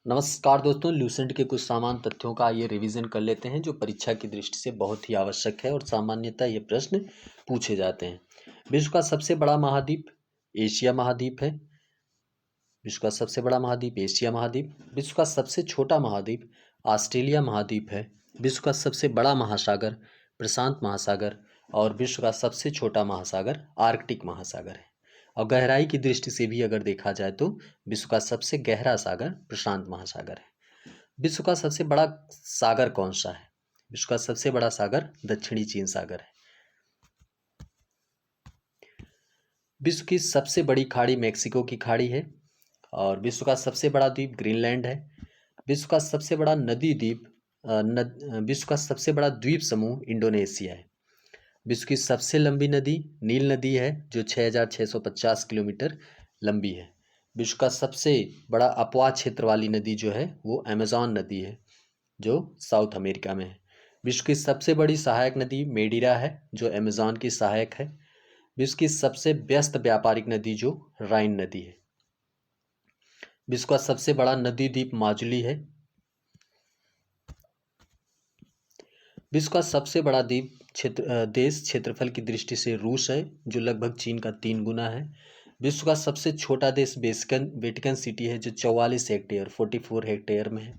नमस्कार दोस्तों, लूसेंट के कुछ सामान्य तथ्यों का आइए रिवीजन कर लेते हैं जो परीक्षा की दृष्टि से बहुत ही आवश्यक है और सामान्यतः ये प्रश्न पूछे जाते हैं। विश्व का सबसे बड़ा महाद्वीप एशिया महाद्वीप है। विश्व का सबसे बड़ा महाद्वीप एशिया महाद्वीप। विश्व का सबसे छोटा महाद्वीप ऑस्ट्रेलिया महाद्वीप है। विश्व का सबसे बड़ा महासागर प्रशांत महासागर और विश्व का सबसे छोटा महासागर आर्कटिक महासागर है। और गहराई की दृष्टि से भी अगर देखा जाए तो विश्व का सबसे गहरा सागर प्रशांत महासागर है। विश्व का सबसे बड़ा सागर कौन सा है? विश्व का सबसे बड़ा सागर दक्षिणी चीन सागर है। विश्व की सबसे बड़ी खाड़ी मेक्सिको की खाड़ी है और विश्व का सबसे बड़ा द्वीप ग्रीनलैंड है। विश्व का सबसे बड़ा नदी द्वीप विश्व का सबसे बड़ा द्वीप समूह इंडोनेशिया है। विश्व की सबसे लंबी नदी नील नदी है जो 6,650 किलोमीटर लंबी है। विश्व का सबसे बड़ा अपवाह क्षेत्र वाली नदी जो है वो अमेज़न नदी है जो साउथ अमेरिका में है। विश्व की सबसे बड़ी सहायक नदी मेडिरा है जो अमेज़न की सहायक है। विश्व की सबसे व्यस्त व्यापारिक नदी जो राइन नदी है। विश्व का सबसे बड़ा नदी द्वीप माजुली है। विश्व का सबसे बड़ा द्वीप देश क्षेत्रफल की दृष्टि से रूस है जो लगभग चीन का 3 गुना है। विश्व का सबसे छोटा देश वेटिकन सिटी है जो 44 हेक्टेयर 44 हेक्टेयर में है।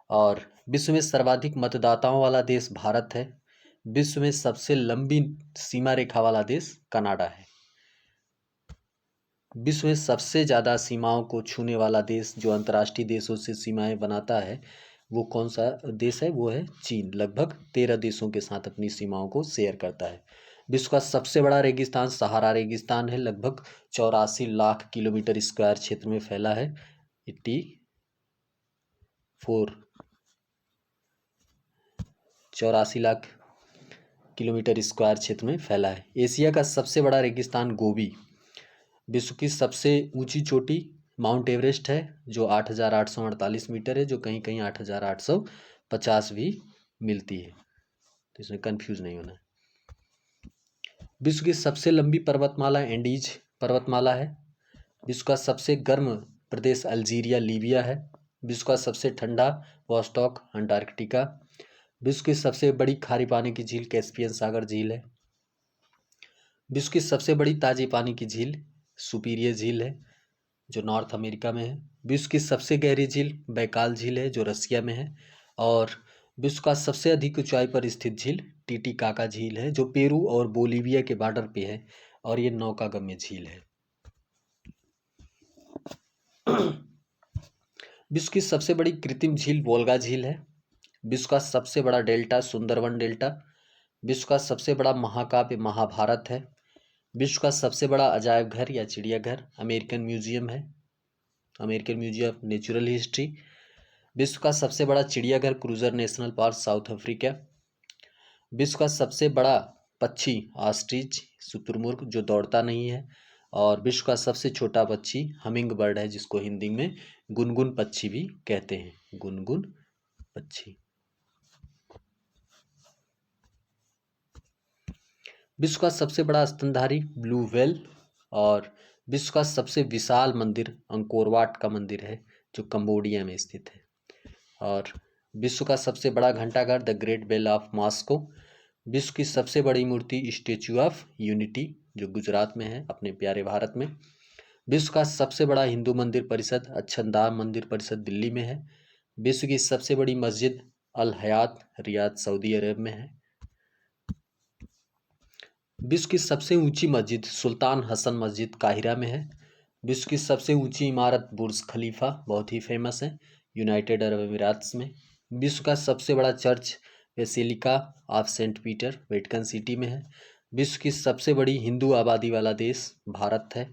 और विश्व में सर्वाधिक मतदाताओं वाला देश भारत है। विश्व में सबसे लंबी सीमा रेखा वाला देश कनाडा है। विश्व में सबसे ज़्यादा सीमाओं को छूने वाला देश जो अंतर्राष्ट्रीय देशों से सीमाएं बनाता है वो कौन सा देश है? वो है चीन। लगभग 13 देशों के साथ अपनी सीमाओं को शेयर करता है। विश्व का सबसे बड़ा रेगिस्तान सहारा रेगिस्तान है। लगभग 84 लाख किलोमीटर स्क्वायर क्षेत्र में फैला है। 84 लाख किलोमीटर स्क्वायर क्षेत्र में फैला है। एशिया का सबसे बड़ा रेगिस्तान गोबी। विश्व की सबसे ऊंची चोटी माउंट एवरेस्ट है जो 8,848 मीटर है, जो कहीं कहीं 8,850 भी मिलती है, तो इसमें कंफ्यूज नहीं होना है। विश्व की सबसे लंबी पर्वतमाला एंडीज पर्वतमाला है। विश्व का सबसे गर्म प्रदेश अल्जीरिया लीबिया है। विश्व का सबसे ठंडा वॉस्टॉक अंटार्कटिका। विश्व की सबसे बड़ी खारी पानी की झील कैस्पियन सागर झील है। विश्व की सबसे बड़ी ताजे पानी की झील सुपीरियर झील है जो नॉर्थ अमेरिका में है। विश्व की सबसे गहरी झील बैकाल झील है जो रसिया में है। और विश्व का सबसे अधिक ऊंचाई पर स्थित झील टीटीकाका झील है जो पेरू और बोलीविया के बॉर्डर पे है और ये नौकागम्य झील है। विश्व की सबसे बड़ी कृत्रिम झील वोल्गा झील है। विश्व का सबसे बड़ा डेल्टा सुंदरवन डेल्टा। विश्व का सबसे बड़ा महाकाव्य महाभारत है। विश्व का सबसे बड़ा अजायब घर या चिड़ियाघर अमेरिकन म्यूजियम है, American museum of natural history. विश्व का सबसे बड़ा चिड़ियाघर cruiser national park south Africa. विश्व का सबसे बड़ा पक्षी ऑस्ट्रिच शुतुरमुर्ग जो दौड़ता नहीं है। और विश्व का सबसे छोटा पक्षी हमिंग बर्ड है जिसको हिंदी में गुनगुन पक्षी भी कहते हैं, गुनगुन पक्षी। विश्व का सबसे बड़ा स्तनधारी ब्लू व्हेल। और विश्व का सबसे विशाल मंदिर अंकोर वाट का मंदिर है जो कंबोडिया में स्थित है। और विश्व का सबसे बड़ा घंटाघर the great bell of Moscow. विश्व की सबसे बड़ी मूर्ति स्टेच्यू ऑफ यूनिटी जो गुजरात में है अपने प्यारे भारत में। विश्व का सबसे बड़ा हिंदू मंदिर परिषद अच्छंदाम मंदिर परिषद दिल्ली में है। विश्व की सबसे बड़ी मस्जिद अल हयात रियाद सऊदी अरब में है। विश्व की सबसे ऊंची मस्जिद सुल्तान हसन मस्जिद काहिरा में है। विश्व की सबसे ऊंची इमारत बुर्ज खलीफा बहुत ही फेमस है यूनाइटेड अरब अमीरात्स में। विश्व का सबसे बड़ा church basilica of saint Peter Vatican city में है। विश्व की सबसे बड़ी हिंदू आबादी वाला देश भारत है।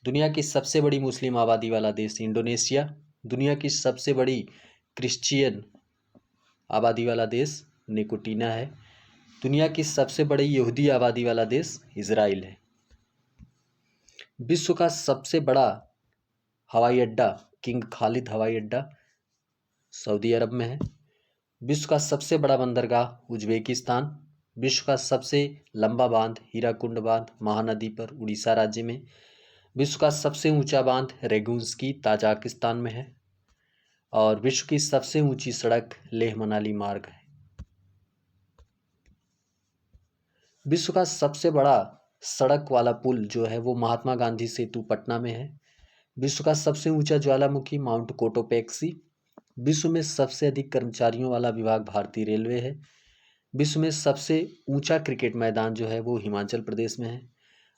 दुनिया की सबसे बड़ी मुस्लिम आबादी वाला देश इंडोनेशिया। दुनिया की सबसे बड़ी क्रिश्चियन आबादी वाला देश निकोटीना है। दुनिया की सबसे बड़ी यहूदी आबादी वाला देश इजराइल है। विश्व का सबसे बड़ा हवाई अड्डा किंग खालिद हवाई अड्डा सऊदी अरब में है। विश्व का सबसे बड़ा बंदरगाह उज्बेकिस्तान। विश्व का सबसे लंबा बांध हीराकुंड बांध महानदी पर उड़ीसा राज्य में। विश्व का सबसे ऊंचा बांध रेगुंस्की ताजिकिस्तान में है। और विश्व की सबसे ऊंची सड़क लेह मनाली मार्ग है। विश्व का सबसे बड़ा सड़क वाला पुल जो है वो महात्मा गांधी सेतु पटना में है। विश्व का सबसे ऊंचा ज्वालामुखी माउंट कोटोपेक्सी। विश्व में सबसे अधिक कर्मचारियों वाला विभाग भारतीय रेलवे है। विश्व में सबसे ऊंचा क्रिकेट मैदान जो है वो हिमाचल प्रदेश में है।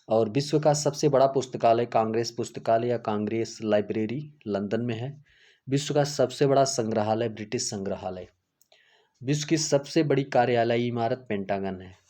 और विश्व का सबसे बड़ा पुस्तकालय कांग्रेस पुस्तकालय या कांग्रेस लाइब्रेरी लंदन में है। विश्व का सबसे बड़ा संग्रहालय ब्रिटिश संग्रहालय। विश्व की सबसे बड़ी कार्यालयीय इमारत पेंटागन है।